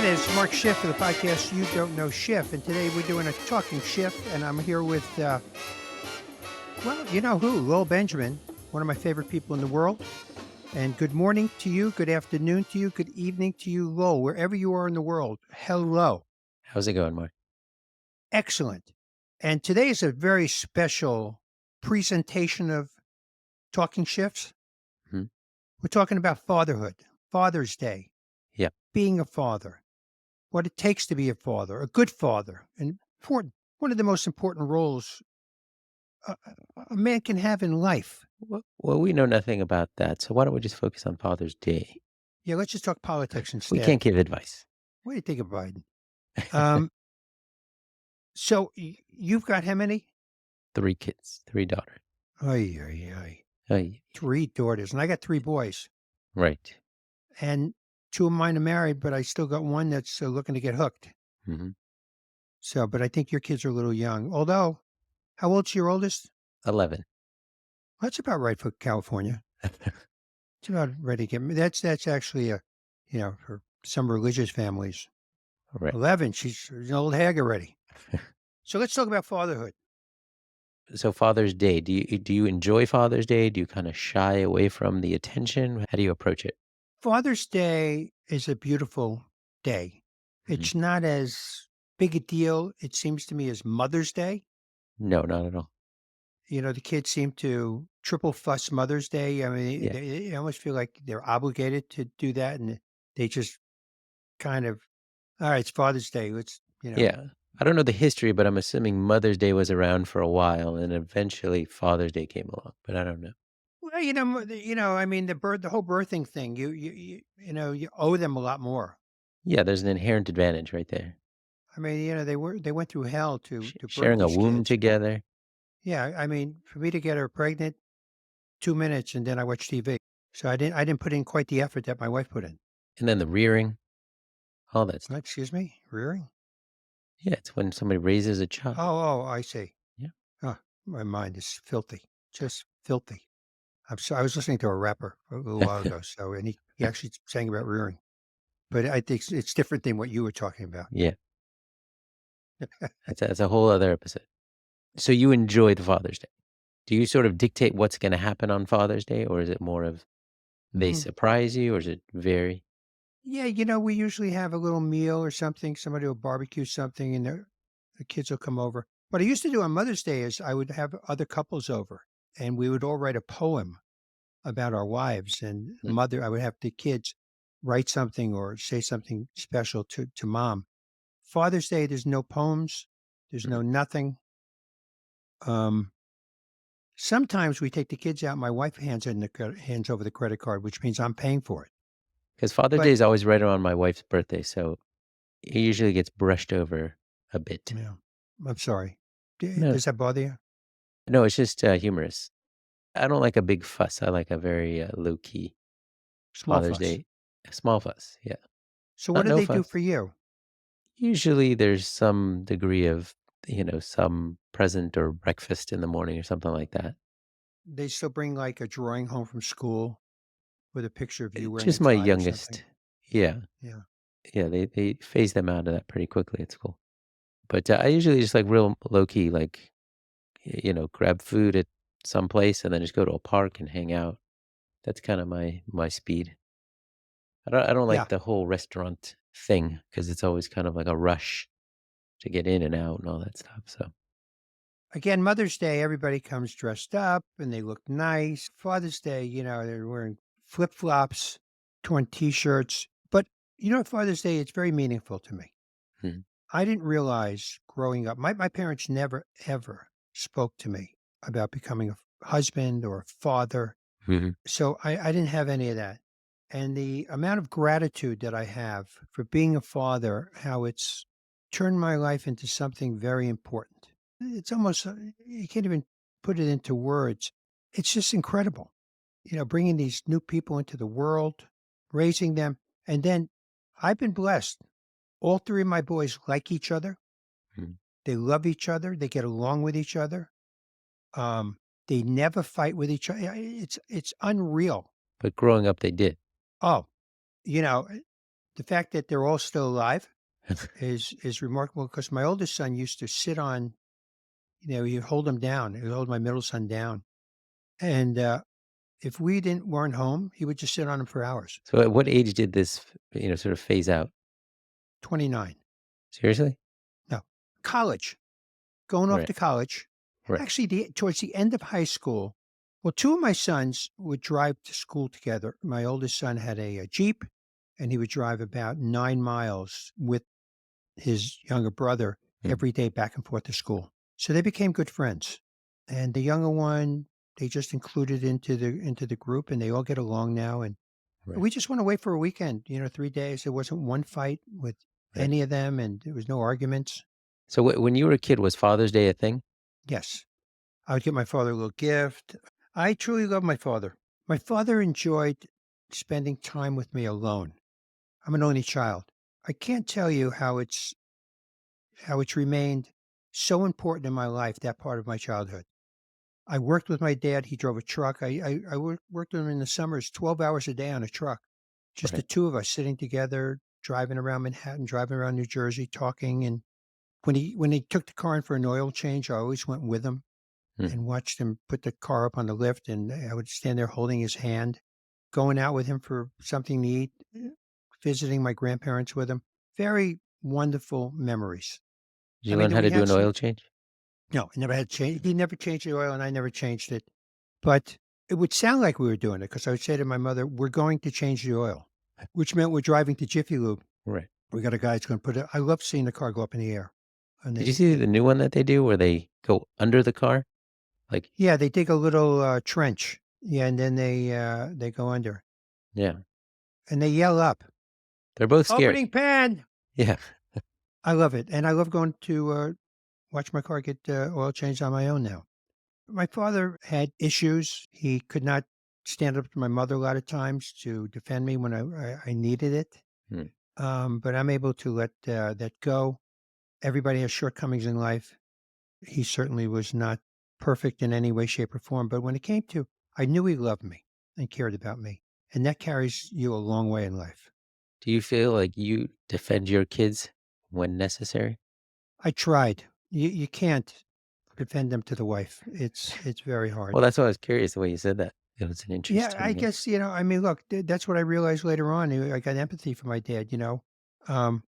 That is Mark Schiff of the podcast You Don't Know Schiff. And today we're doing a talking Schiff. And I'm here with, well, you know who? Lowell Benjamin, one of my favorite people in the world. And good morning to you. Good afternoon to you. Good evening to you, Lowell, wherever you are in the world. Hello. How's it going, Mark? Excellent. And today is a very special presentation of Talking Shifts. Mhm. We're talking about fatherhood, Father's Day, Yeah. being a father, what it takes to be a father, a good father, and one of the most important roles a man can have in life. Well, we know nothing about that, so why don't we just focus on Father's Day? Yeah, let's just talk politics We instead. can't give advice. What do you think of Biden? Um, so you've got how many? 3 kids, 3 daughters. Ay, ay, ay. Ay, Three daughters, and I got three boys, right. and two of mine are married, but I still got one that's looking to get hooked. Mhm. So, but I think your kids are a little young. Although, how old's your oldest? 11. That's about right for California. It's about ready to get me. That's actually for some religious families. Right. 11, she's an old hag already. So let's talk about fatherhood. So Father's Day, do you enjoy Father's Day? Do you kinda shy away from the attention? How do you approach it? Father's Day is a beautiful day. Mhm. It's not as big a deal, it seems to me, as Mother's Day. No, not at all. The kids seem to triple fuss Mother's Day. I mean, Yeah. they almost feel like they're obligated to do that, and they just kind of, all right, it's Father's Day. Let's. Yeah. I don't know the history, but I'm assuming Mother's Day was around for a while, and eventually Father's Day came along, but I don't know. Well, I mean, the whole birthing thing. You owe them a lot more. Yeah, there's an inherent advantage right there. I mean, they went through hell to birth Sharing a these womb kids. together. Yeah, I mean, for me to get her pregnant, 2 minutes, and then I watch TV. So I didn't put in quite the effort that my wife put in. And then the rearing, all that What, stuff. excuse me, rearing? Yeah, it's when somebody raises a child. Oh, I see. Yeah. Oh, my mind is filthy, just filthy. I was listening to a rapper a little while ago, and he actually sang about rearing, but I think it's different than what you were talking about. Yeah, that's a whole other episode. So you enjoy the Father's Day. Do you sort of dictate what's gonna happen on Father's Day, or is it more of they Mm. surprise you, or is it vary? Yeah, we usually have a little meal or something. Somebody will barbecue something, and the kids will come over. What I used to do on Mother's Day is I would have other couples over, and we would all write a poem about our wives. And Mm, I would have the kids write something or say something special to mom. Father's Day, there's no poems, there's mhm. no nothing. Um, Sometimes we take the kids out. My wife hands over the credit card, which means I'm paying for it. 'Cause Father's Day But is always right around my wife's birthday, so it usually gets brushed over a bit. yeah, I'm sorry. No, Does that bother you? no, it's just, humorous. I don't like a big fuss. I like a very, low key Small Father's fuss. Day. A small fuss, yeah. So what Not do no they do fuss. for you? Usually there's some degree of, some present or breakfast in the morning or something like that. They still bring like a drawing home from school with a picture of you wearing a Just my tie or something. youngest. Yeah. Yeah. Yeah, they phase them out of that pretty quickly. It's cool. But, I usually just, like, real low key, like, grab food at some place and then just go to a park and hang out. That's kinda my speed. I don't Yeah. like the whole restaurant thing because it's always kind of like a rush to get in and out and all that stuff, so Again, Mother's Day, everybody comes dressed up and they look nice. Father's Day, they're wearing flip flops, torn t shirts. But Father's Day, it's very meaningful to me. mhm, I didn't realize growing up, my parents never, ever spoke to me about becoming a husband or a father. mhm, So I didn't have any of that. And the amount of gratitude that I have for being a father, how it's turned my life into something very important. It's almost, you can't even put it into words. It's just incredible, bringing these new people into the world, raising them. And then I've been blessed. All three of my boys like each other. mhm. They love each other. They get along with each other. Um, they never fight with each other. It's unreal. But growing up, they did. Oh, you know, The fact that they're all still alive is remarkable because my oldest son used to sit on, he'd hold him down. He'd hold my middle son down. And if we didn't weren't home, he would just sit on him for hours. So at what age did this, sort of phase out? 29. Seriously? No. College. Going off Right, to college. right. Actually, towards the end of high school, well, two of my sons would drive to school together. My oldest son had a Jeep, and he would drive about 9 miles with his younger brother Mhm. every day back and forth to school. So they became good friends. And the younger one, they just included into the group, and they all get along now. And Right, we just went away for a weekend, 3 days. There wasn't one fight with right. any of them, and there was no arguments. So when you were a kid, was Father's Day a thing? Yes. I would get my father a little gift. I truly love my father. My father enjoyed spending time with me alone. I'm an only child. I can't tell you how it's remained so important in my life, that part of my childhood. I worked with my dad. He drove a truck. I worked with him in the summers, 12 hours a day on a truck. Just the Right. two of us sitting together, driving around Manhattan, driving around New Jersey, talking. And when he took the car in for an oil change, I always went with him Mm. and watched him put the car up on the lift, and I would stand there holding his hand, going out with him for something to eat, visiting my grandparents with him. Very wonderful memories. Did I you mean, learn how we to do had an some. oil change? No, I never had change. He never changed the oil, and I never changed it. But it would sound like we were doing it because I would say to my mother, "We're going to change the oil," which meant we're driving to Jiffy Lube. Right. We got a guy that's going to put it. I love seeing the car go up in the air, and Did you see they the new one that they do where they go under the car? Like, yeah, they dig a little trench, yeah, and then they go under, yeah, and they yell up, they're both scary. "Opening pan!" Yeah. I love it, and I love going to watch my car get oil changed on my own now. My father had issues. He could not stand up to my mother a lot of times to defend me when I needed it. Mm. But I'm able to let that go. Everybody has shortcomings in life. He certainly was not perfect in any way, shape, or form. But when it came to, I knew he loved me and cared about me. And that carries you a long way in life. Do you feel like you defend your kids when necessary? I tried. You can't defend them to the wife. It's very hard. Well, that's why I was curious the way you said that. It was an Yeah, I interesting, guess, I mean, look, that's what I realized later on. I got empathy for my dad. Um,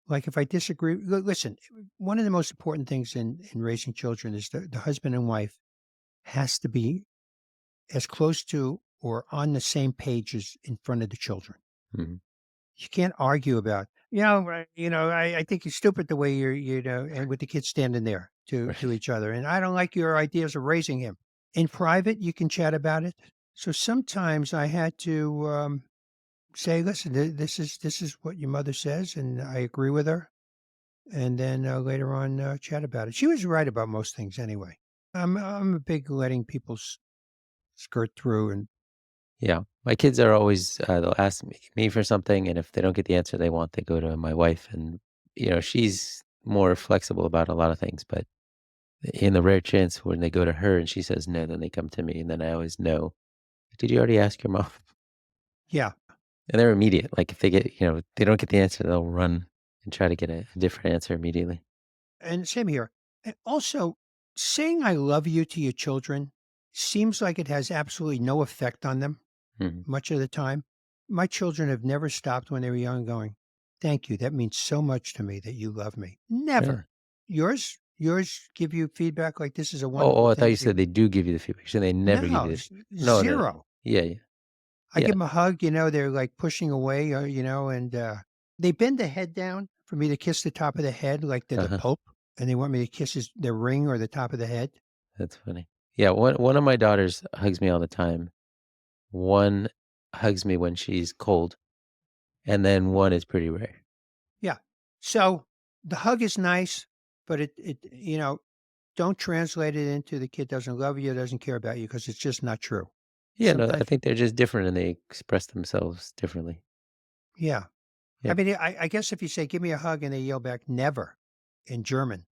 like if I disagree, listen, one of the most important things in raising children is the husband and wife has to be as close to or on the same page as in front of the children. mhm, You can't argue about, I think you're stupid the way and with the kids standing there to right. each other. And I don't like your ideas of raising him. In private, you can chat about it. So sometimes I had to say, listen, this is what your mother says, and I agree with her. And then later on, chat about it. She was right about most things anyway. I'm a big letting people skirt through, and Yeah. My kids are always, they'll ask me for something, and if they don't get the answer they want, they go to my wife. And, she's more flexible about a lot of things. But in the rare chance when they go to her and she says no, then they come to me. And then I always know, did you already ask your mom? yeah, And they're immediate. Like if they get, they don't get the answer, they'll run and try to get a different answer immediately. and same here. And also, saying "I love you" to your children seems like it has absolutely no effect on them Mhm. much of the time. My children have never stopped when they were young going, "Thank you. That means so much to me that you love me." Really? Never. Yours give you feedback like this is a Oh, wonderful I thought thing you for you. said they do give you the feedback. So they never give No, you the. No, no, no. 0. Yeah, yeah, I yeah. give them a hug, they're like pushing away, and they bend the head down for me to kiss the top of the head like they're the Uh-huh. Pope, and they want me to kiss the ring or the top of the head. That's funny. Yeah, one of my daughters hugs me all the time. One hugs me when she's cold, and then one is pretty rare. Yeah. So the hug is nice, but don't translate it into the kid doesn't love you, doesn't care about you because it's just not true. Yeah, no, I Sometimes, think they're just different and they express themselves differently. yeah. I Yeah. mean, I guess if you say, "Give me a hug," and they yell back, "Never," in German.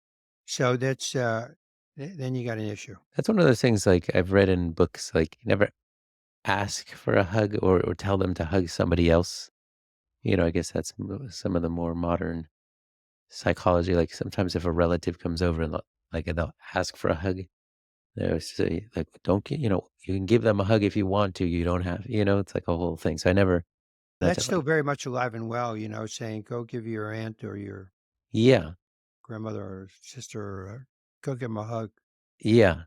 So that's, then you got an issue. That's one of those things like I've read in books, like never ask for a hug or tell them to hug somebody else. I guess that's some of the more modern psychology. Like sometimes if a relative comes over and they'll ask for a hug, they'll say like, "Don't get," you can give them a hug if you want to. You don't have, it's like a whole thing. So I never. That's That's it. still Like, very much alive and well, saying, "Go give your aunt or your yeah, grandmother or sister, or go give 'em a hug." yeah.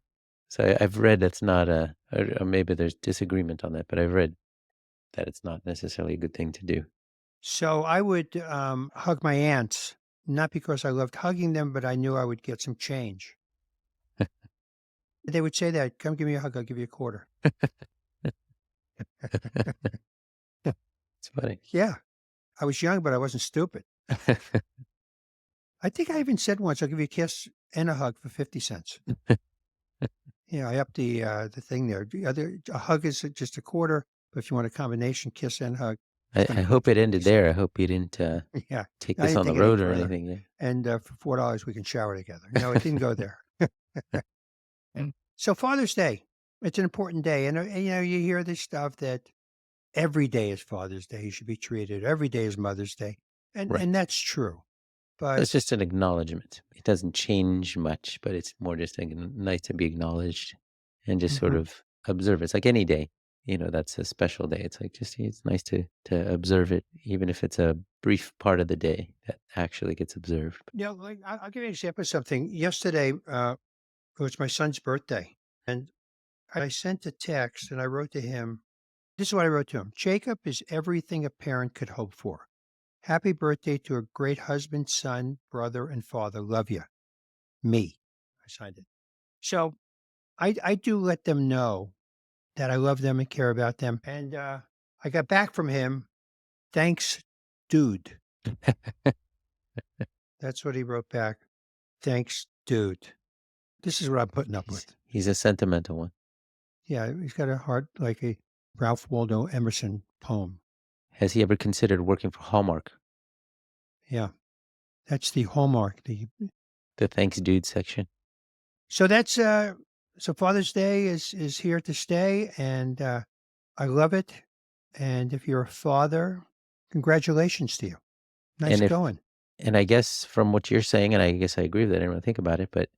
So I've read that's not or maybe there's disagreement on that, but I've read that it's not necessarily a good thing to do. So I would, hug my aunts, not because I loved hugging them, but I knew I would get some change. They would say that, "Come give me a hug, I'll give you a quarter." It's funny. Yeah, I was young, but I wasn't stupid. I think I even said once, "I'll give you a kiss and a hug for 50 cents." Yeah, I upped the thing there. A hug is just a quarter, but if you want a combination kiss and hug, it's I gonna be like hope it 50 ended there. I cents. hope you didn't Yeah, take I this didn't on the think any road or further. anything. Yeah. And, for $4 we can shower together. No, it didn't go there. Mm. So Father's Day, it's an important day, and, you hear this stuff that every day is Father's Day, you should be treated, every day is Mother's Day, and Right. that's true, So but it's just an acknowledgement. It doesn't change much, but it's more just nice to be acknowledged and just sort mhm. of observe. It's like any day, that's a special day. It's like just it's nice to observe it, even if it's a brief part of the day that actually gets observed. Like, I'll give you an example of something. Yesterday, it was my son's birthday, and I sent a text, and I wrote to him. This is what I wrote to him: "Jacob is everything a parent could hope for. Happy birthday to a great husband, son, brother, and father. Love you. Me." I signed it. So I do let them know that I love them and care about them. And I got back from him, "Thanks, dude." That's what he wrote back. "Thanks, dude." This is what I'm putting up He's with. he's a sentimental one. Yeah, he's got a heart like a Ralph Waldo Emerson poem. Has he ever considered working for Hallmark, Yeah, that's the hallmark. the thanks dude section? So that's so Father's Day is here to stay, and I love it. And if you're a father, congratulations to you. Nice And if going. and I guess from what you're saying, and I guess I agree with that. I didn't really think about it, but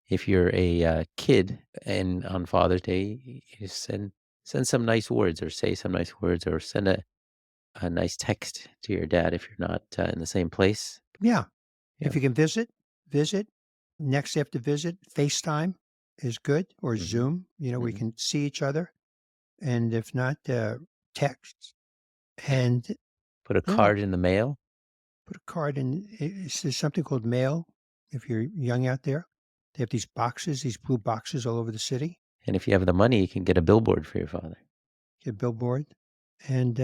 if you're a kid and on Father's Day, you send some nice words, or say some nice words, or send a nice text to your dad if you're not in the same place. Yeah, Yeah. if you can visit, visit. Next after visit, FaceTime is good, or Hmm. Zoom. We Hmm. can see each other, and if not, text. And Put a yeah, card in the mail, put a card in. There's something called mail. If you're young out there, they have these boxes, these blue boxes all over the city. and if you have the money, you can get a billboard for your father. Get a billboard. And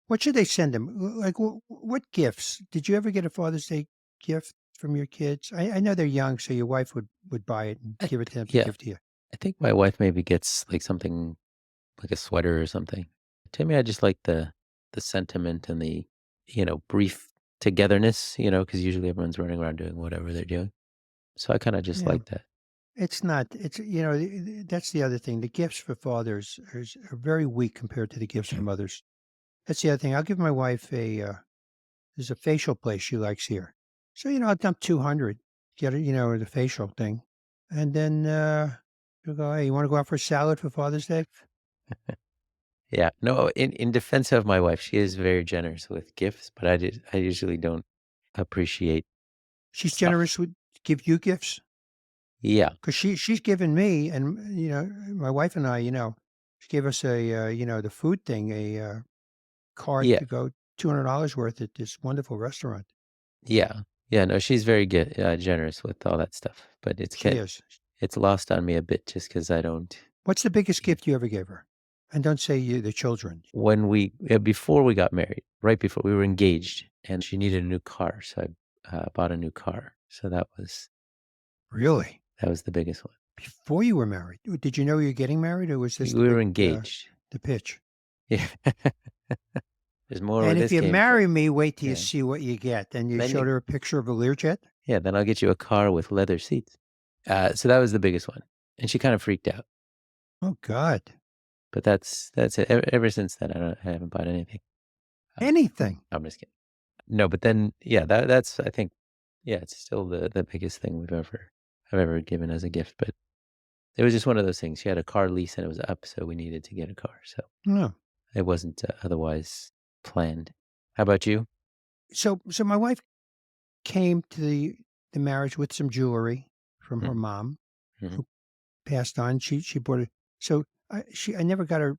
what should they send them? Like, what gifts? Did you ever get a Father's Day gift from your kids? I know they're young, so your wife would buy it and give it to them to Yeah, give to you. I think my wife maybe gets like something like a sweater or something. To me, I just like the sentiment and the brief togetherness. Because usually everyone's running around doing whatever they're doing. So I kind of just Yeah, like that. it's not. It's that's the other thing. The gifts for fathers are very weak compared to the gifts for mothers. That's the other thing. I'll give my wife a. There's a facial place she likes here, so I'll dump 200, get it, the facial thing, and then she'll go, "Hey, you want to go out for a salad for Father's Day?" Yeah. No, in defense of my wife, she is very generous with gifts, but I usually don't appreciate She's stuff. generous with give you gifts. Yeah. 'Cause she's given me and, my wife and I, she gave us the food thing, card Yeah. to go $200 worth at this wonderful restaurant. Yeah. Yeah. No, she's very good, generous with all that stuff, but She is. it's lost on me a bit just because I don't. What's the biggest Yeah. gift you ever gave her? And don't say you the children. When before we got married, right before we were engaged, and she needed a new car, so I bought a new car. So Really? that was the biggest one. Before you were married? Did you know you were getting married, or was this We the were big, engaged. the pitch? Yeah. There's more where And if this you came from. marry me, wait till you Yeah. see what you get. And you Then showed you her a picture of a Learjet? Yeah, then I'll get you a car with leather seats. So that was the biggest one, and she kind of freaked out. Oh god. But that's it. Ever since then, I haven't bought anything. Anything. I'm just kidding. No, but then, yeah, that's I think, yeah, it's still the biggest thing I've ever given as a gift. But it was just one of those things. She had a car lease and it was up, so we needed to get a car. So No. it wasn't otherwise planned. How about you? So my wife came to the marriage with some jewelry from her Hmm. mom, Hmm. who passed on. She bought it. So I never got her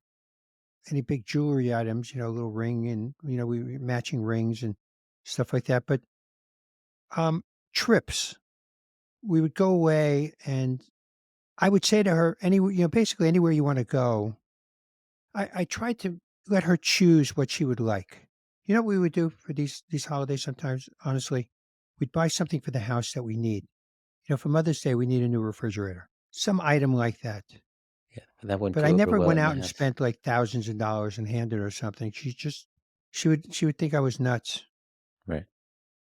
any big jewelry items, a little ring and, we matching rings and stuff like that. But um, trips, we would go away, and I would say to her, basically anywhere you want to go. I tried to let her choose what she would like. You know what we would do for these holidays sometimes, honestly? We'd buy something for the house that we need. For Mother's Day, we need a new refrigerator, some item like that. Yeah, that wouldn't But I go over never well went at my out and house. spent like thousands of dollars and handed her something. She would think I was nuts. Right.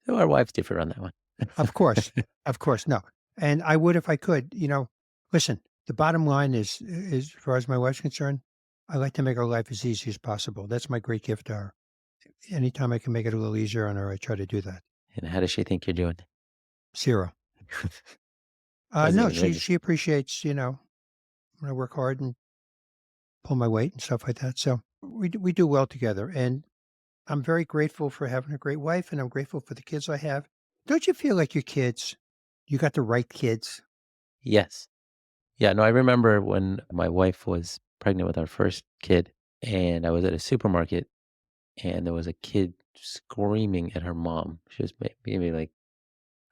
So our wives differ on that one. Of course. Of course, no. And I would if I could. Listen, the bottom line is as far as my wife's concerned, I like to make her life as easy as possible. That's my great gift to her. Anytime I can make it a little easier on her, I try to do that. And how does she think you're doing? 0. Doesn't No, even she register. appreciates, when I work hard and pull my weight and stuff like that. So we do well together, and I'm very grateful for having a great wife, and I'm grateful for the kids I have. Don't you feel like your kids, you got the right kids? Yes. Yeah, no, I remember when my wife was pregnant with our first kid, and I was at a supermarket, and there was a kid screaming at her mom. She was maybe like,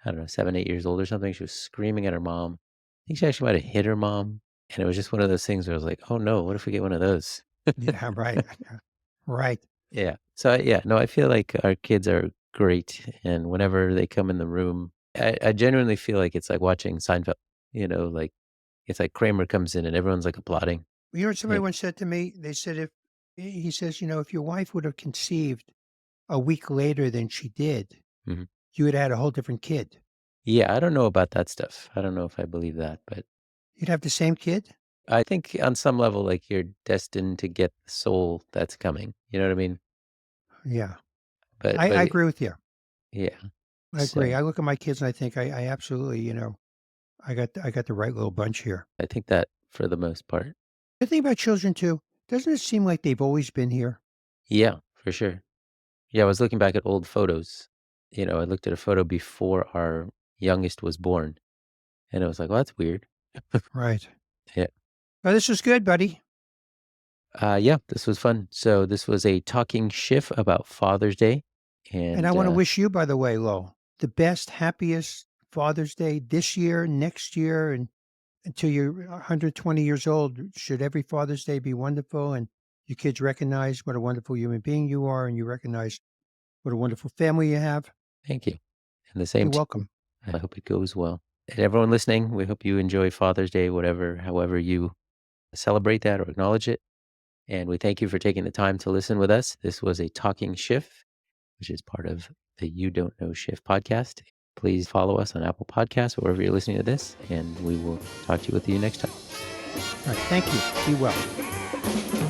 I don't know, 7, 8 years old or something. She was screaming at her mom. I think she actually might have hit her mom. And it was just one of those things where I was like, oh no, what if we get one of those? Yeah, right. Right. Yeah. So, yeah, no, I feel like our kids are great. And whenever they come in the room, I genuinely feel like it's like watching Seinfeld, like it's like Kramer comes in and everyone's like applauding. You know what somebody Yeah. once said to me? They said, he says, if your wife would have conceived a week later than she did, Mhm. you would have had a whole different kid. Yeah. I don't know about that stuff. I don't know if I believe that, but You'd have the same kid? I think on some level, like you're destined to get the soul that's coming. You know what I mean? Yeah. But, I but agree with you. yeah. I agree. So I look at my kids and I think I absolutely, I got the right little bunch here. I think that for the most part. The thing about children too, doesn't it seem like they've always been here? Yeah, for sure. Yeah, I was looking back at old photos. I looked at a photo before our youngest was born, and I was like, "Well, that's weird." Right. Yeah. Well, this was good, buddy. Yeah, this was fun. So this was a talking shift about Father's Day, And I and want to wish you, by the way, Lo, the best, happiest Father's Day this year, next year, and until you're 120 years old. Should every Father's Day be wonderful, and your kids recognize what a wonderful human being you are, and you recognize what a wonderful family you have. thank you. And the same You're to welcome. you. I hope it goes well. And everyone listening, we hope you enjoy Father's Day, however you celebrate that or acknowledge it. And we thank you for taking the time to listen with us. This was a talking shift, which is part of the You Don't Know Shift podcast. Please follow us on Apple Podcasts, or wherever you're listening to this, and we will talk to you with you next time. All right. Thank you. Be well.